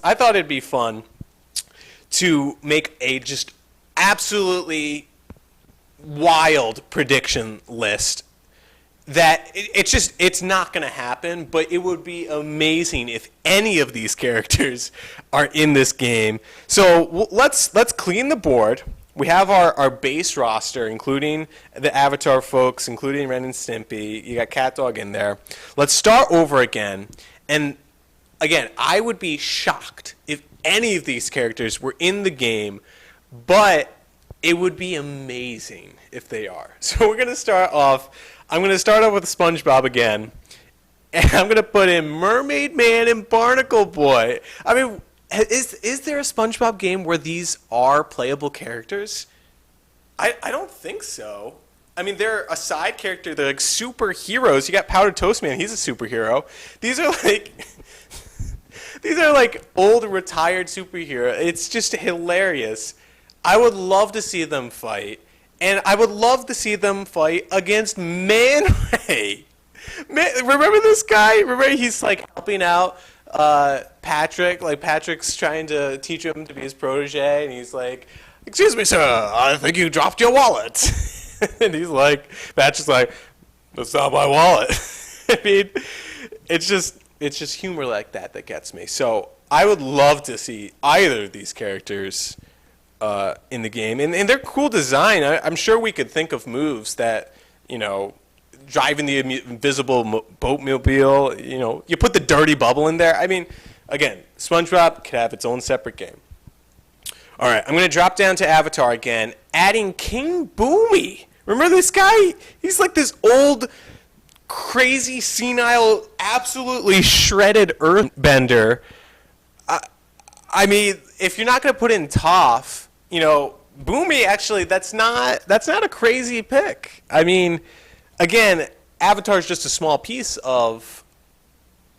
I thought it'd be fun to make a just absolutely wild prediction list that it's not going to happen, but it would be amazing if any of these characters are in this game. So let's clean the board. We have our base roster, including the Avatar folks, including Ren and Stimpy. You got CatDog in there. Let's start over again. And again, I would be shocked if any of these characters were in the game, but it would be amazing if they are. So we're going to start off. I'm going to start off with SpongeBob again. And I'm going to put in Mermaid Man and Barnacle Boy. I mean, is there a SpongeBob game where these are playable characters? I don't think so. I mean, they're a side character. They're like superheroes. You got Powdered Toast Man. He's a superhero. These are like old retired superhero. It's just hilarious. I would love to see them fight. And I would love to see them fight against Man Ray. Remember this guy? Remember he's like helping out Patrick. Like Patrick's trying to teach him to be his protege, and he's like, "Excuse me, sir, I think you dropped your wallet." And he's like, Patrick's like, "That's not my wallet." I mean, it's just humor like that gets me. So I would love to see either of these characters in the game, and they're cool design. I'm sure we could think of moves that, driving the invisible boatmobile. You put the dirty bubble in there. I mean, again, SpongeBob could have its own separate game. All right, I'm going to drop down to Avatar again, adding King Boomy. Remember this guy? He's like this old, crazy, senile, absolutely shredded earthbender. I mean, if you're not going to put in Toph, Boomy, actually, that's not a crazy pick. I mean, again, Avatar's just a small piece of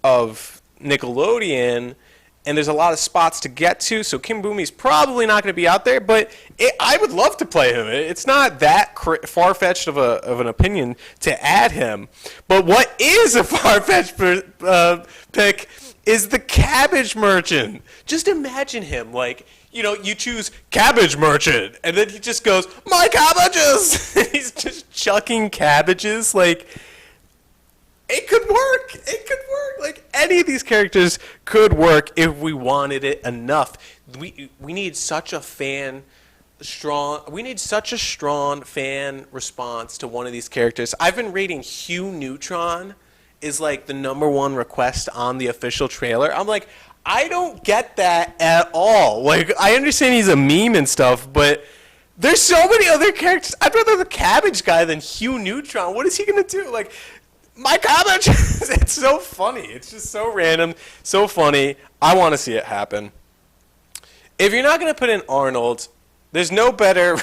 Nickelodeon, and there's a lot of spots to get to, so King Boomy's probably not going to be out there, but I would love to play him. It's not that far-fetched of an opinion to add him. But what is a far-fetched pick is the Cabbage Merchant. Just imagine him, you choose Cabbage Merchant, and then he just goes, "My cabbages!" He's just chucking cabbages. It could work. It could work. Any of these characters could work if we wanted it enough. We need such a strong fan response to one of these characters. I've been rating Hugh Neutron is the #1 request on the official trailer. I'm like, I don't get that at all. I understand he's a meme and stuff, but there's so many other characters. I'd rather the Cabbage guy than Hugh Neutron. What is he going to do? My cabbage! It's so funny. It's just so random, so funny. I want to see it happen. If you're not going to put in Arnold, there's no better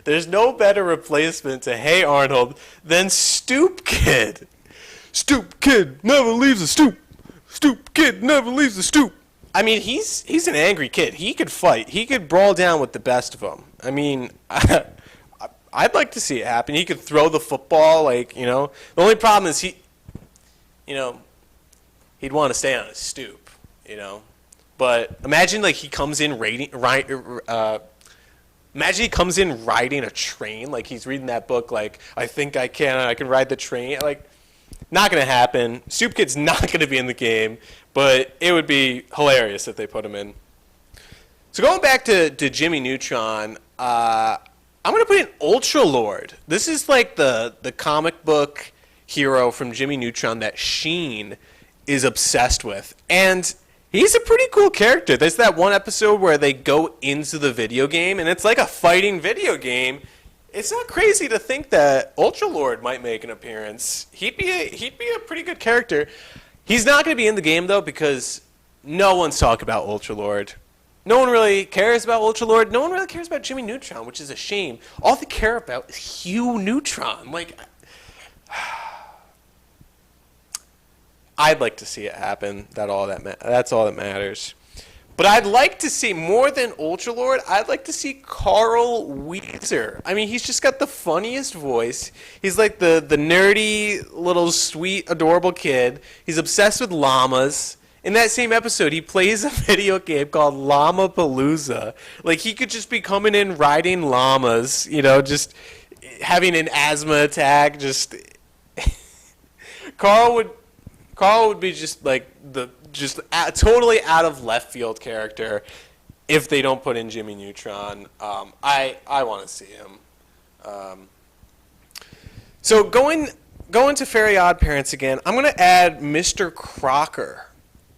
replacement to Hey Arnold than Stoop Kid. Stoop Kid never leaves the stoop. Stoop Kid never leaves the stoop. I mean, he's an angry kid. He could fight. He could brawl down with the best of them. I mean, I'd like to see it happen. He could throw the football, The only problem is he'd want to stay on his stoop, But imagine he comes in imagine he comes in riding a train, he's reading that book, I think I can ride the train, Not going to happen. Stoop Kid's not going to be in the game, but it would be hilarious if they put him in. So going back to Jimmy Neutron, I'm going to put in Ultra Lord. This is the comic book hero from Jimmy Neutron that Sheen is obsessed with. And he's a pretty cool character. There's that one episode where they go into the video game, and it's like a fighting video game. It's not crazy to think that Ultra Lord might make an appearance. He'd be a pretty good character. He's not going to be in the game, though, because no one's talking about Ultra Lord. No one really cares about Ultra Lord. No one really cares about Jimmy Neutron, which is a shame. All they care about is Hugh Neutron. I'd like to see it happen. That's all that matters. But I'd like to see, more than Ultra Lord, I'd like to see Carl Weezer. I mean, he's just got the funniest voice. He's like the nerdy, little, sweet, adorable kid. He's obsessed with llamas. in that same episode, he plays a video game called Llama Palooza. Like, he could just be coming in riding llamas, you know, just having an asthma attack. Just Carl would be just like totally out of left field character if they don't put in Jimmy Neutron. I want to see him. So going to Fairly Odd Parents again, I'm going to add Mr. Crocker.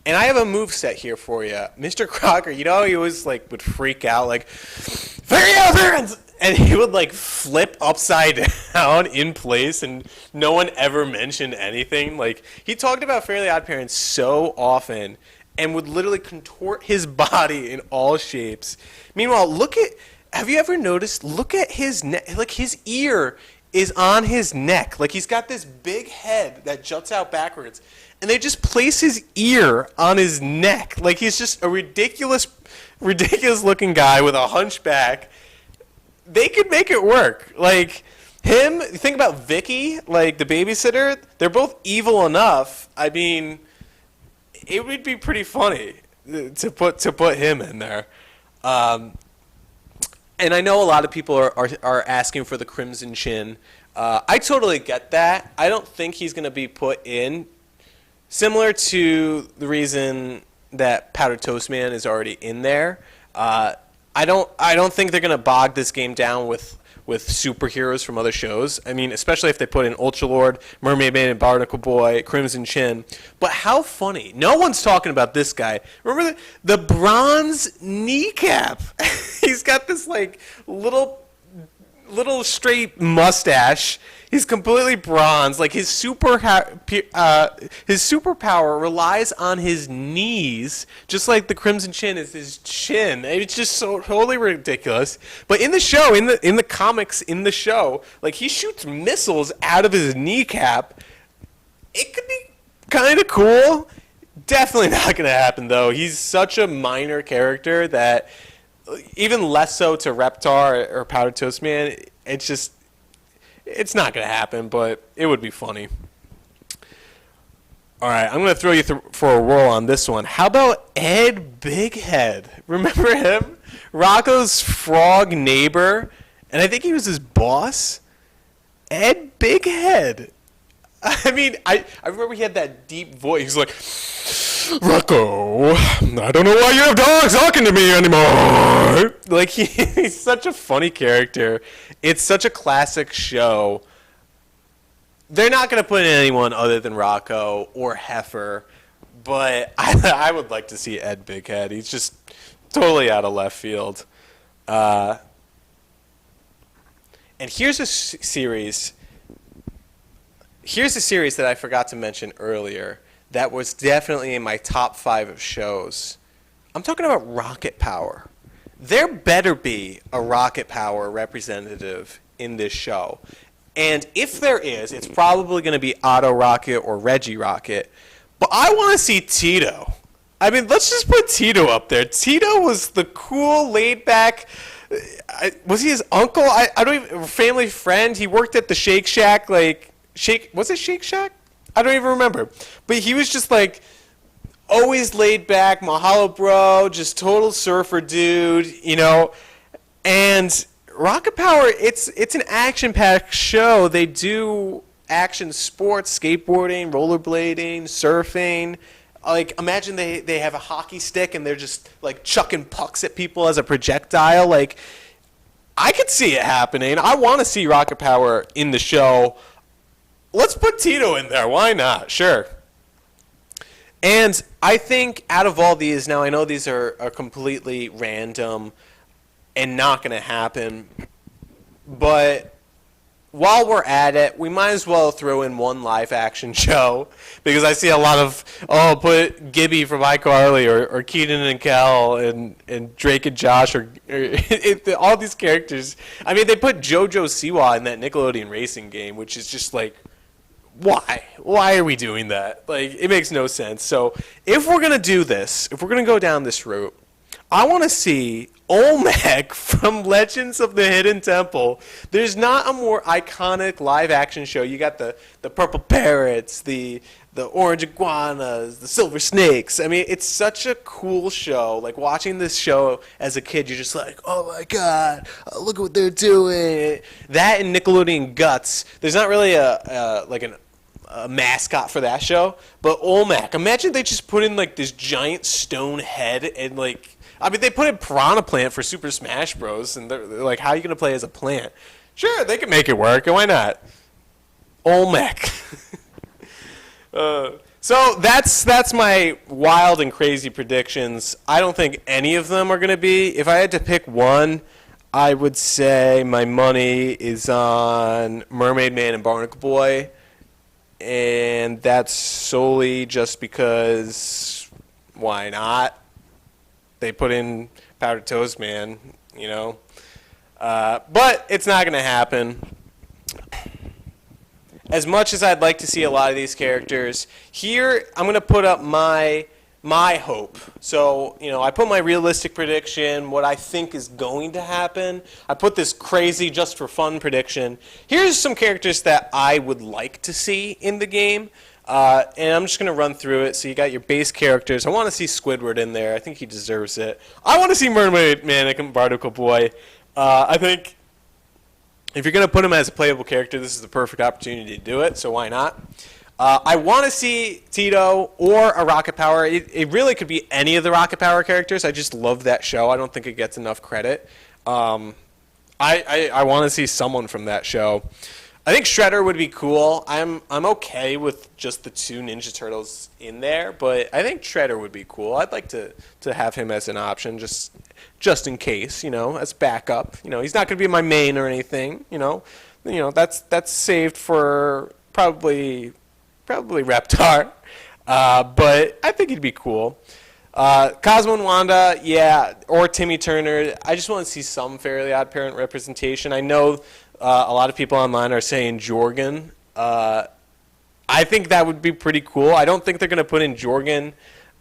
And I have a moveset here for you. Mr. Crocker, you know, he always like would freak out like, Fairly Odd Parents! And he would like flip upside down in place and no one ever mentioned anything. Like, he talked about Fairly Odd Parents so often and would literally contort his body in all shapes. Meanwhile, have you ever noticed, look at his neck, like his ear is on his neck. Like, he's got this big head that juts out backwards. And they just place his ear on his neck. Like, he's just a ridiculous looking guy with a hunchback. They could make it work. Like, him, think about Vicky, like the babysitter. They're both evil enough. I mean, it would be pretty funny to put him in there. And I know a lot of people are asking for the Crimson Chin. I totally get that. I don't think he's going to be put in. Similar to the reason that Powdered Toast Man is already in there. I don't think they're going to bog this game down with superheroes from other shows. I mean, especially if they put in Ultra Lord, Mermaid Man and Barnacle Boy, Crimson Chin. But how funny. No one's talking about this guy. Remember the bronze kneecap? He's got this like little straight mustache. He's completely bronze. Like, his superpower relies on his knees, just like the Crimson Chin is his chin. It's just so totally ridiculous. But in the show, in the comics, in the show, like, he shoots missiles out of his kneecap. It could be kind of cool. Definitely not going to happen, though. He's such a minor character that, even less so to Reptar or Powdered Toast Man, it's not going to happen, but it would be funny. All right, I'm going to throw you for a whirl on this one. How about Ed Bighead? Remember him? Rocco's frog neighbor, and I think he was his boss. Ed Bighead. I mean, I remember he had that deep voice. He's like, Rocco, I don't know why you have dogs talking to me anymore. Like, he's such a funny character. It's such a classic show. They're not going to put in anyone other than Rocco or Heifer, but I would like to see Ed Bighead. He's just totally out of left field. And here's a series. Here's a series that I forgot to mention earlier that was definitely in my top 5 of shows. I'm talking about Rocket Power. There better be a Rocket Power representative in this show. And if there is, it's probably going to be Otto Rocket or Reggie Rocket. But I want to see Tito. I mean, let's just put Tito up there. Tito was the cool, laid-back... was he his uncle? I don't even... Family friend. He worked at the Shake Shack, like... Was it Shake Shack? I don't even remember. But he was just like always laid back, Mahalo bro, just total surfer dude, you know. And Rocket Power, it's an action-packed show. They do action sports, skateboarding, rollerblading, surfing. Like, imagine they have a hockey stick and they're just like chucking pucks at people as a projectile. Like, I could see it happening. I want to see Rocket Power in the show. Let's put Tito in there. Why not? Sure. And I think out of all these, now I know these are completely random and not going to happen, but while we're at it, we might as well throw in one live action show, because I see a lot of, put Gibby from iCarly or Keenan and Kel and Drake and Josh or all these characters. I mean, they put JoJo Siwa in that Nickelodeon racing game, which is just like, why? Why are we doing that? Like, it makes no sense. So if we're going to do this, if we're going to go down this route, I want to see Olmec from Legends of the Hidden Temple. There's not a more iconic live action show. You got the purple parrots, the the orange iguanas, the silver snakes. I mean, it's such a cool show. Like, watching this show as a kid, you're just like, oh my god, look what they're doing. That and Nickelodeon Guts. There's not really a mascot for that show, but Olmec. Imagine they just put in like this giant stone head and like, I mean, they put in Piranha Plant for Super Smash Bros. And they're like, how are you gonna play as a plant? Sure, they can make it work, and why not? Olmec. So that's my wild and crazy predictions. I don't think any of them are gonna be. If I had to pick one, I would say my money is on Mermaid Man and Barnacle Boy. And that's solely just because, why not? They put in Powdered Toast Man, you know. But it's not going to happen. As much as I'd like to see a lot of these characters, here I'm going to put up my hope. So, you know, I put my realistic prediction, what I think is going to happen. I put this crazy just for fun prediction. Here's some characters that I would like to see in the game. And I'm just going to run through it. So you got your base characters. I want to see Squidward in there. I think he deserves it. I want to see Mermaid Man and Barnacle Boy. I think if you're going to put him as a playable character, this is the perfect opportunity to do it. So why not? I want to see Tito or a Rocket Power. It really could be any of the Rocket Power characters. I just love that show. I don't think it gets enough credit. I want to see someone from that show. I think Shredder would be cool. I'm okay with just the two Ninja Turtles in there, but I think Shredder would be cool. I'd like to have him as an option, just in case, you know, as backup. You know, he's not going to be my main or anything. You know, that's saved for probably Reptar, but I think he'd be cool. Cosmo and Wanda, yeah, or Timmy Turner. I just want to see some Fairly Odd Parent representation. I know a lot of people online are saying Jorgen. I think that would be pretty cool. I don't think they're going to put in Jorgen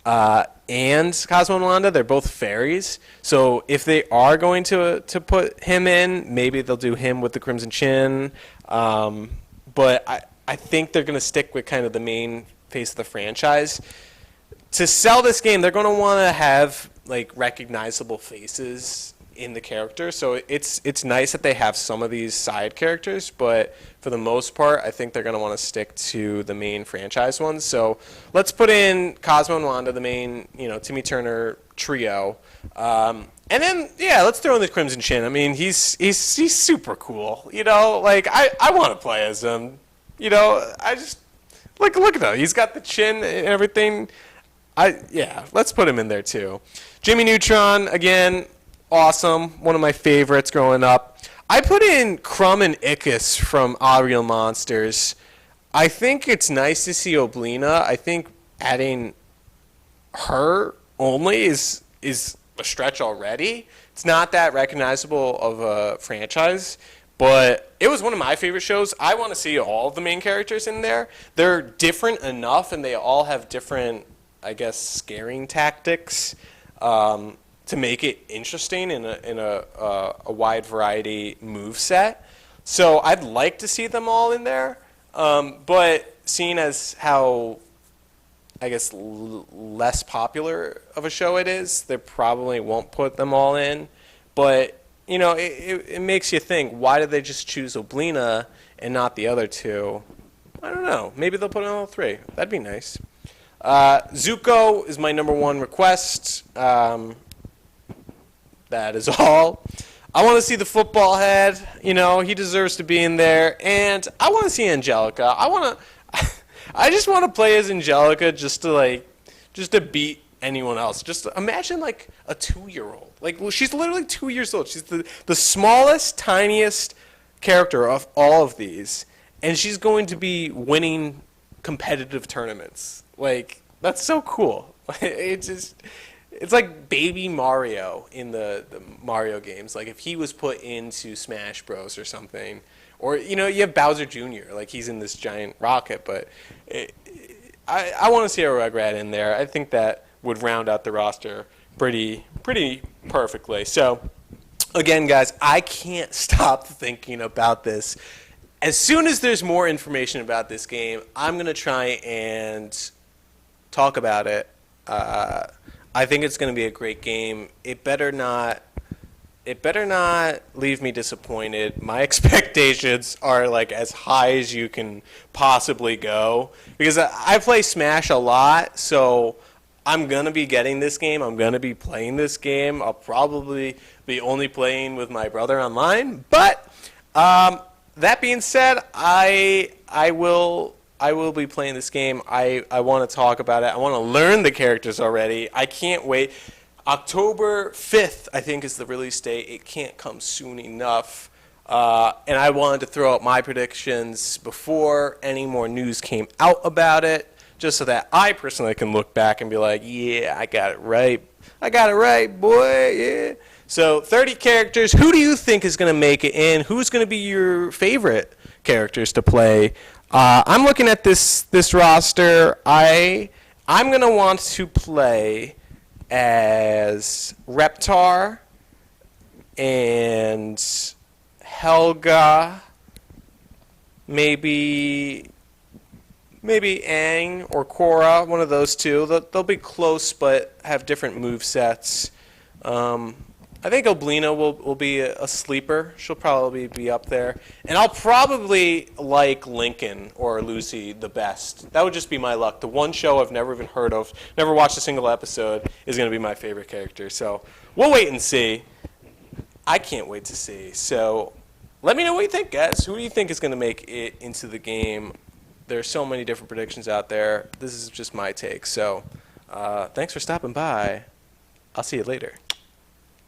and Cosmo and Wanda. They're both fairies. So if they are going to put him in, maybe they'll do him with the Crimson Chin. But I think they're going to stick with kind of the main face of the franchise. To sell this game, they're going to want to have like recognizable faces in the character. So it's nice that they have some of these side characters, but for the most part, I think they're going to want to stick to the main franchise ones. So let's put in Cosmo and Wanda, the main, you know, Timmy Turner trio. And then, yeah, let's throw in the Crimson Chin. I mean, he's super cool. You know, like, I want to play as him. You know, I just, look at him. He's got the chin and everything. Yeah, let's put him in there too. Jimmy Neutron, again, awesome. One of my favorites growing up. I put in Crumb and Ickis from All Real Monsters. I think it's nice to see Oblina. I think adding her only is a stretch already. It's not that recognizable of a franchise, but it was one of my favorite shows. I want to see all of the main characters in there. They're different enough, and they all have different, I guess, scaring tactics to make it interesting in a wide variety move set. So I'd like to see them all in there, but seeing as how, I guess, less popular of a show it is, they probably won't put them all in. But, you know, it makes you think, why did they just choose Oblina and not the other two? I don't know. Maybe they'll put in all three. That'd be nice. Zuko is my number one request. That is all. I want to see the football head. You know, he deserves to be in there. And I want to see Angelica. I just want to play as Angelica just to beat anyone else. Just imagine like a 2-year-old. Like, well, she's literally 2 years old. She's the smallest, tiniest character of all of these, and she's going to be winning competitive tournaments. Like, that's so cool. It's like baby Mario in the Mario games. Like, if he was put into Smash Bros. Or something. Or, you know, you have Bowser Jr. Like, he's in this giant rocket. But I want to see a Rugrat in there. I think that would round out the roster pretty perfectly. So, again, guys, I can't stop thinking about this. as soon as there's more information about this game, I'm going to try and talk about it. I think it's going to be a great game. It better not leave me disappointed. My expectations are like as high as you can possibly go because I play Smash a lot, so I'm gonna be getting this game. I'm gonna be playing this game. I'll probably be only playing with my brother online, but that being said, I will be playing this game. I want to talk about it. I want to learn the characters already. I can't wait. October 5th, I think, is the release date. It can't come soon enough. And I wanted to throw out my predictions before any more news came out about it, just so that I personally can look back and be like, yeah, I got it right. I got it right, boy, yeah. So 30 characters. Who do you think is going to make it in? Who's going to be your favorite characters to play? I'm looking at this roster. I'm going to want to play as Reptar and Helga, maybe Aang or Korra, one of those two. They'll be close but have different move sets. I think Oblina will be a sleeper. She'll probably be up there. And I'll probably like Lincoln or Lucy the best. That would just be my luck. The one show I've never even heard of, never watched a single episode, is going to be my favorite character. So we'll wait and see. I can't wait to see. So let me know what you think, guys. Who do you think is going to make it into the game? There are so many different predictions out there. This is just my take. So thanks for stopping by. I'll see you later.